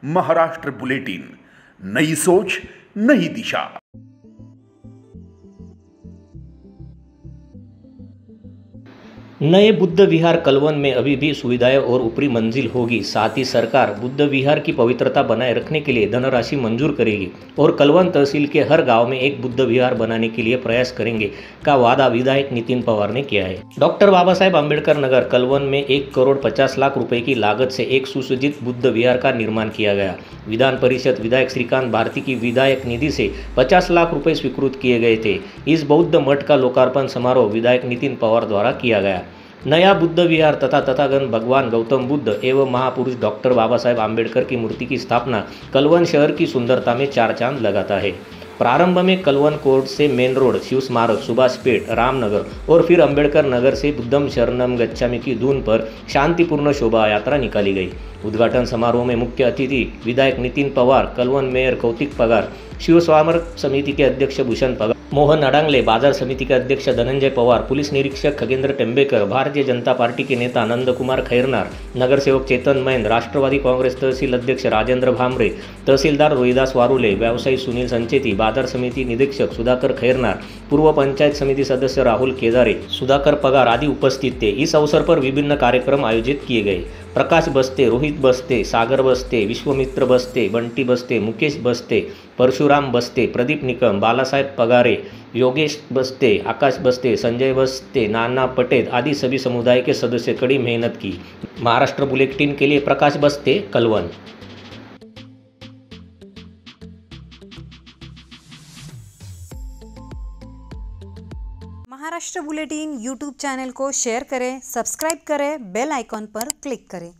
Maharashtra bulletin, नई सोच नई दिशा। नए बुद्ध विहार कलवन में अभी भी सुविधाएं और ऊपरी मंजिल होगी। साथ ही सरकार बुद्ध विहार की पवित्रता बनाए रखने के लिए धनराशि मंजूर करेगी और कलवन तहसील के हर गांव में एक बुद्ध विहार बनाने के लिए प्रयास करेंगे का वादा विधायक नितिन पवार ने किया है। डॉक्टर बाबा साहेब आम्बेडकर नगर कलवन में 1,50,00,000 रुपए की लागत से एक सुसज्जित बुद्ध विहार का निर्माण किया गया। विधान परिषद विधायक श्रीकांत भारती की विधायक निधि से 50 लाख रुपए स्वीकृत किए गए थे। इस बौद्ध मठ का लोकार्पण समारोह विधायक नितिन पवार द्वारा किया गया। नया बुद्ध विहार तथा तथागत भगवान गौतम बुद्ध एवं महापुरुष डॉक्टर बाबा साहेब आम्बेडकर की मूर्ति की स्थापना कलवन शहर की सुंदरता में चार चांद लगाता है। प्रारंभ में कलवन कोर्ट से मेन रोड, शिव स्मारक, सुभाष पेट, रामनगर और फिर अंबेडकर नगर से बुद्धम शरणम गच्छामि की धुन पर शांतिपूर्ण शोभा यात्रा निकाली गई। उद्घाटन समारोह में मुख्य अतिथि विधायक नितिन पवार, कलवन मेयर कौतिक पगार, शिव स्मारक समिति के अध्यक्ष भूषण पगार, मोहन अडांगले, बाजार समिति के अध्यक्ष धनंजय पवार, पुलिस निरीक्षक खगेंद्र टेम्बेकर, भारतीय जनता पार्टी के नेता नंदकुमार खैरनार, नगर सेवक चेतन मैन, राष्ट्रवादी कांग्रेस तहसील अध्यक्ष राजेंद्र भामरे, तहसीलदार रोहिदास वारुले, व्यवसायी सुनील संचेती, बाजार समिति निरीक्षक सुधाकर खैरनार, पूर्व पंचायत समिति सदस्य राहुल केदारे, सुधाकर पगार आदि उपस्थित थे। इस अवसर पर विभिन्न कार्यक्रम आयोजित किए गए। प्रकाश बस्ते, रोहित बस्ते, सागर बस्ते, विश्वमित्र बस्ते, बंटी बस्ते, मुकेश बस्ते, परशुराम बस्ते, प्रदीप निकम, बालासाहेब पगारे, योगेश बस्ते, आकाश बस्ते, संजय बस्ते, नाना पटेल आदि सभी समुदाय के सदस्य कड़ी मेहनत की। महाराष्ट्र बुलेटिन के लिए प्रकाश बस्ते, Kalwan. Maharashtra bulletin YouTube channel को शेयर करें, सब्सक्राइब करें, बेल आइकॉन पर क्लिक करें।